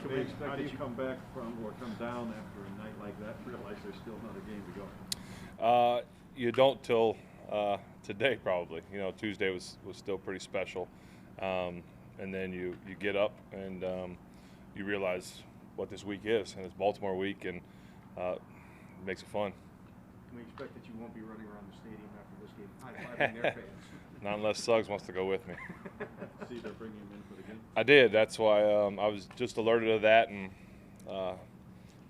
can we expect that you come back from or come down after a night like that, realize there's still another game to go? You don't till today probably. You know, Tuesday was still pretty special, and then you get up and you realize what this week is, and it's Baltimore week, and it makes it fun. Can we expect that you won't be running around the stadium after this game, high-fiving their fans? Not unless Suggs wants to go with me. See, they're bringing him in for the game. I did. That's why I was just alerted of that, and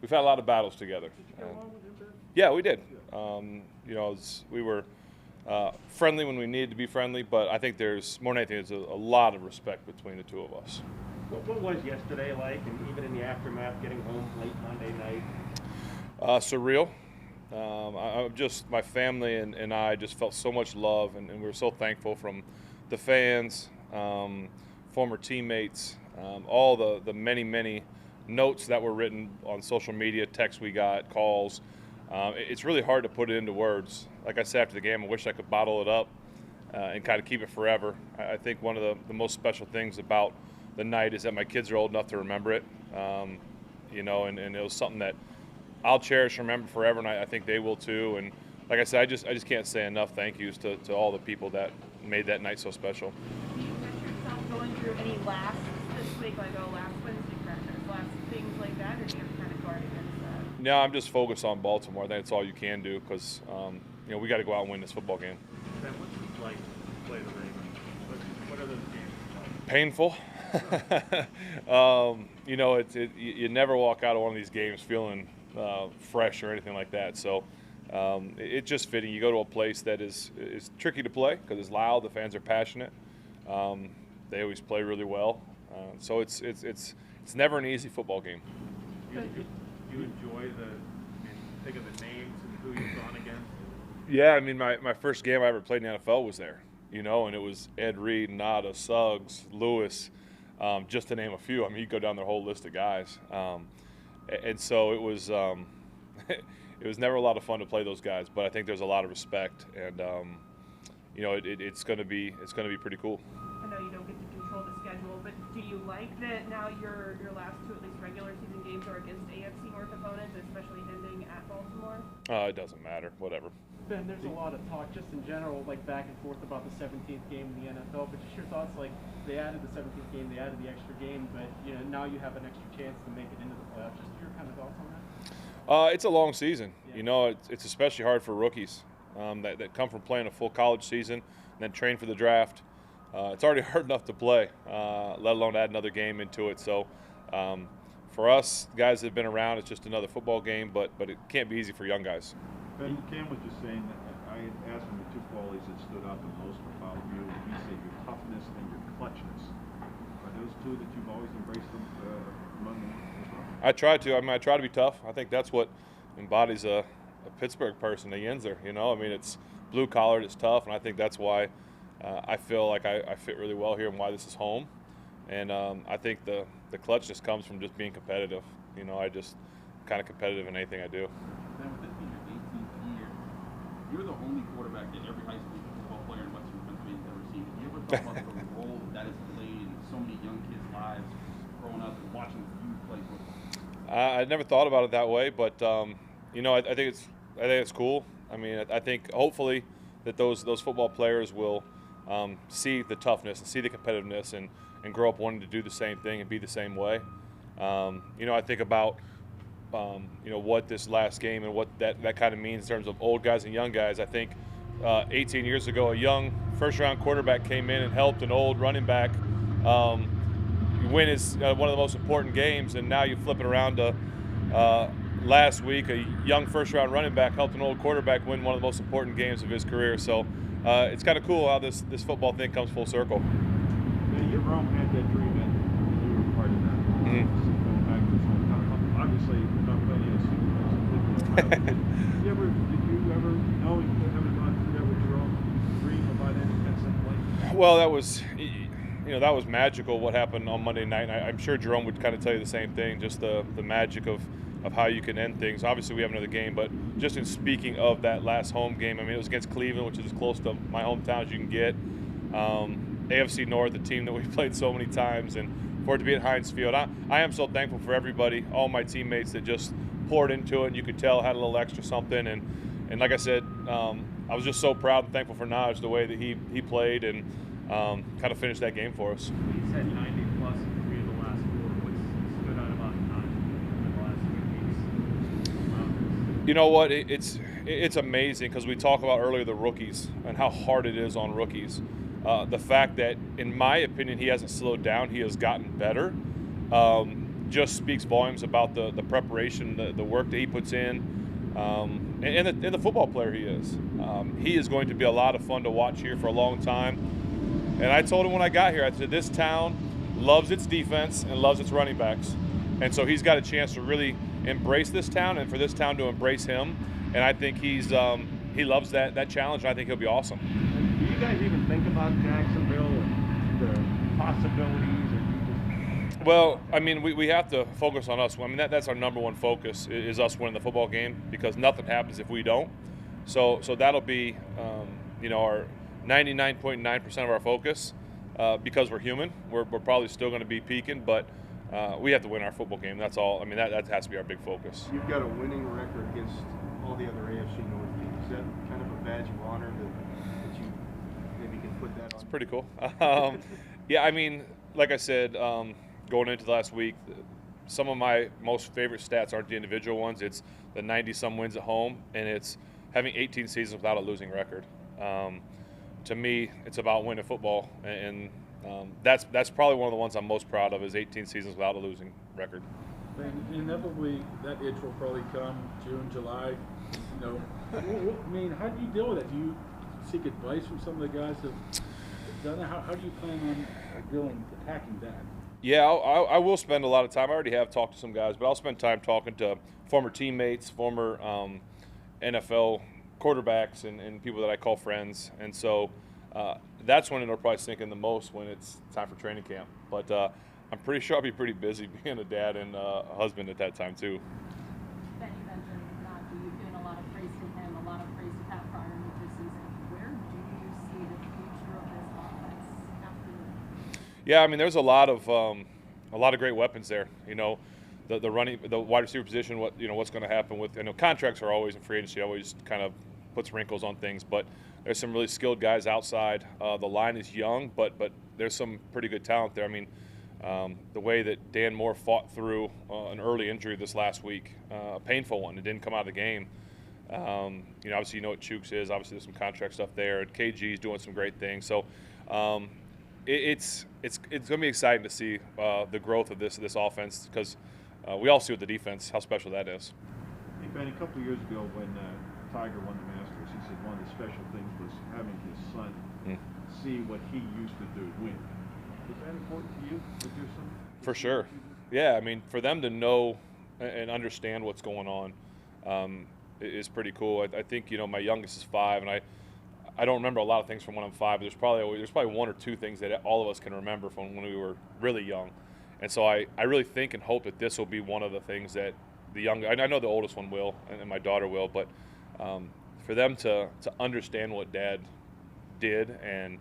we've had a lot of battles together. Did you get along with him, Ben? Yeah, we did. You know, we were friendly when we needed to be friendly, but I think there's more than anything, there's a lot of respect between the two of us. What was yesterday like, and even in the aftermath, getting home late Monday night? Surreal. My family and I just felt so much love, and we were so thankful from the fans, former teammates, all the many notes that were written on social media, texts we got, calls. It's really hard to put it into words. Like I said after the game, I wish I could bottle it up and kind of keep it forever. I think one of the most special things about the night is that my kids are old enough to remember it, you know, and it was something that I'll cherish and remember forever, and I think they will too. And like I said, I just can't say enough thank yous to all the people that made that night so special. Do you catch yourself going through any lasts this week, like, oh, last Wednesday practice, last things like that, or do you have to kind of guard against that? No, I'm just focused on Baltimore. I think that's all you can do because, you know, we got to go out and win this football game. Ben, what's it like to play the Ravens? What are those games like? Painful. You know, you never walk out of one of these games feeling fresh or anything like that. So it's just fitting. You go to a place that is tricky to play because it's loud. The fans are passionate. They always play really well. So it's never an easy football game. Do you enjoy think of the names and who you've gone against? Yeah, I mean, my first game I ever played in the NFL was there, you know, and it was Ed Reed, Nada, Suggs, Lewis, just to name a few. I mean, you go down their whole list of guys. And so it was it was never a lot of fun to play those guys, but I think there's a lot of respect, and you know, it's going to be pretty cool. I know you don't get to control the schedule, but do you like that now your last two, at least regular season games, are against AFC North opponents, especially ending at Baltimore? It doesn't matter, whatever. Ben, there's a lot of talk just in general, like back and forth about the 17th game in the NFL, but just your thoughts, like they added the 17th game, they added the extra game, but you know, now you have an extra chance to make it into the playoffs. Just your kind of thoughts on that? It's a long season. Yeah. You know, it's especially hard for rookies that come from playing a full college season and then train for the draft. It's already hard enough to play, let alone add another game into it. So for us, guys that have been around, it's just another football game, but it can't be easy for young guys. Ben, Cam was just saying that I had asked him the two qualities that stood out the most about you. He said your toughness and your clutchness. Are those two that you've always embraced them among them as well? I try to. I mean, I try to be tough. I think that's what embodies a Pittsburgh person, a Yinzer. You know, I mean, it's blue-collared, it's tough, and I think that's why I feel like I fit really well here and why this is home. And I think the clutchness comes from just being competitive. You know, I just kind of competitive in anything I do. Then with this being your 18th year, you're the only quarterback that every high school football player in Western Pennsylvania has ever seen. Have you ever thought about the role that has played in so many young kids' lives growing up and watching you play football? I never thought about it that way, but you know, I think it's cool. I mean, I think hopefully that those football players will see the toughness and see the competitiveness and grow up wanting to do the same thing and be the same way. You know, I think about you know, what this last game and what that kind of means in terms of old guys and young guys. I think 18 years ago, a young first-round quarterback came in and helped an old running back win his one of the most important games, and now you flip it around to last week, a young first-round running back helped an old quarterback win one of the most important games of his career. So it's kind of cool how this football thing comes full circle. Your Rome had that dream in, and you were part of that. Going back to his hometown. Obviously, you're not playing any Super Bowls. Did you ever know you ever gone through that with your own dream about any Penn play? Well, that was, you know, that was magical what happened on Monday night. And I'm sure Jerome would kind of tell you the same thing, just the magic of how you can end things. Obviously, we have another game, but just in speaking of that last home game, I mean, it was against Cleveland, which is as close to my hometown as you can get. AFC North, a team that we've played so many times, and for it to be at Heinz Field. I am so thankful for everybody, all my teammates that just poured into it, and you could tell had a little extra something. And like I said, I was just so proud and thankful for Naj, the way that he played and kind of finished that game for us. He's had 90 plus in 3 of the last 4. What's stood out about Najee in the last 3 weeks? Wow. You know what? It's amazing because we talked about earlier the rookies and how hard it is on rookies. The fact that, in my opinion, he hasn't slowed down, he has gotten better, just speaks volumes about the preparation, the work that he puts in, and the football player he is. He is going to be a lot of fun to watch here for a long time. And I told him when I got here, I said, this town loves its defense and loves its running backs. And so he's got a chance to really embrace this town and for this town to embrace him. And I think he loves that challenge, and I think he'll be awesome. Do you guys even think about Jacksonville and the possibilities? Or you just... Well, I mean, we have to focus on us. I mean, that's our number one focus is us winning the football game, because nothing happens if we don't. So that'll be, our 99.9% of our focus, because we're human. We're probably still going to be peaking, but we have to win our football game. That's all. I mean, that has to be our big focus. You've got a winning record against all the other AFC North teams. Is that kind of a badge of honor that you maybe can put that on? It's pretty cool. Yeah, I mean, like I said, going into the last week, some of my most favorite stats aren't the individual ones. It's the 90-some wins at home, and it's having 18 seasons without a losing record. To me, it's about winning football, and that's probably one of the ones I'm most proud of, is 18 seasons without a losing record. And inevitably, that itch will probably come June, July. I mean, how do you deal with it? Do you seek advice from some of the guys that have done it? How do you plan on attacking that? Yeah, I will spend a lot of time. I already have talked to some guys, but I'll spend time talking to former teammates, former NFL quarterbacks, and people that I call friends. And so that's when it'll probably sink in the most, when it's time for training camp. But I'm pretty sure I'll be pretty busy being a dad and a husband at that time too. Ben, you mentioned Najee. You've given a lot of praise to him, a lot of praise to Pat prior to this season. Where do you see the future of this offense after? Yeah, I mean, there's a lot of great weapons there. The wide receiver position. What's going to happen with? Contracts are always in free agency. Always kind of puts wrinkles on things, but there's some really skilled guys outside. The line is young, but there's some pretty good talent there. I mean, the way that Dan Moore fought through an early injury this last week, a painful one. It didn't come out of the game. Obviously what Chooks is. Obviously there's some contract stuff there. And KG is doing some great things. So it's going to be exciting to see the growth of this offense, because we all see with the defense how special that is. Hey, Ben, a couple of years ago when Tiger won the Masters, he said one of the special things was having his son see what he used to do, win. Is that important to you with your son? For sure. Yeah, I mean, for them to know and understand what's going on is pretty cool. I think, my youngest is 5, and I don't remember a lot of things from when I'm 5, but there's probably one or two things that all of us can remember from when we were really young. And so I really think and hope that this will be one of the things that I know the oldest one will, and my daughter will, but for them to understand what Dad did and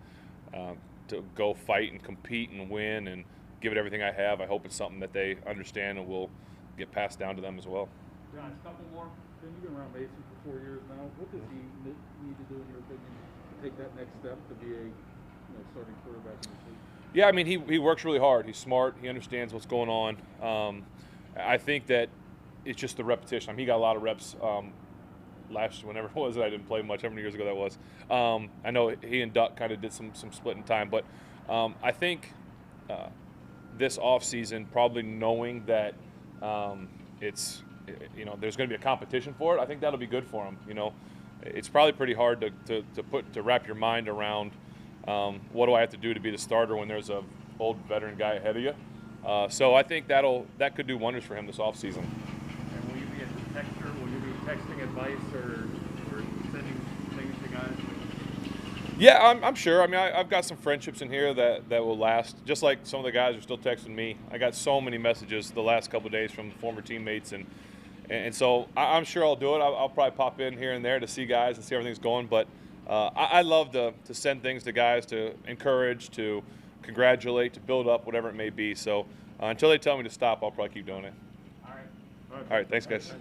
to go fight and compete and win and give it everything I have, I hope it's something that they understand and will get passed down to them as well. John, a couple more. Ben, you've been around Mason for 4 years now. What does he need to do, in your opinion, to take that next step to be a starting quarterback in the league? Yeah, I mean, he works really hard. He's smart. He understands what's going on. I think that it's just the repetition. I mean, he got a lot of reps last year, whenever it was that I didn't play much, how many years ago that was. I know he and Duck kind of did some splitting time, but I think this offseason, probably knowing that there's going to be a competition for it, I think that'll be good for him. It's probably pretty hard to wrap your mind around what do I have to do to be the starter when there's a old veteran guy ahead of you. So I think that could do wonders for him this offseason. And will you be a texter? Will you be texting advice or sending things to guys? Yeah, I'm sure. I mean, I've got some friendships in here that will last, just like some of the guys are still texting me. I got so many messages the last couple of days from former teammates, and so I'm sure I'll do it. I'll probably pop in here and there to see guys and see how everything's going, but I love to send things to guys to encourage, to congratulate, to build up, whatever it may be. So until they tell me to stop, I'll probably keep doing it. All right. All right, thanks, guys.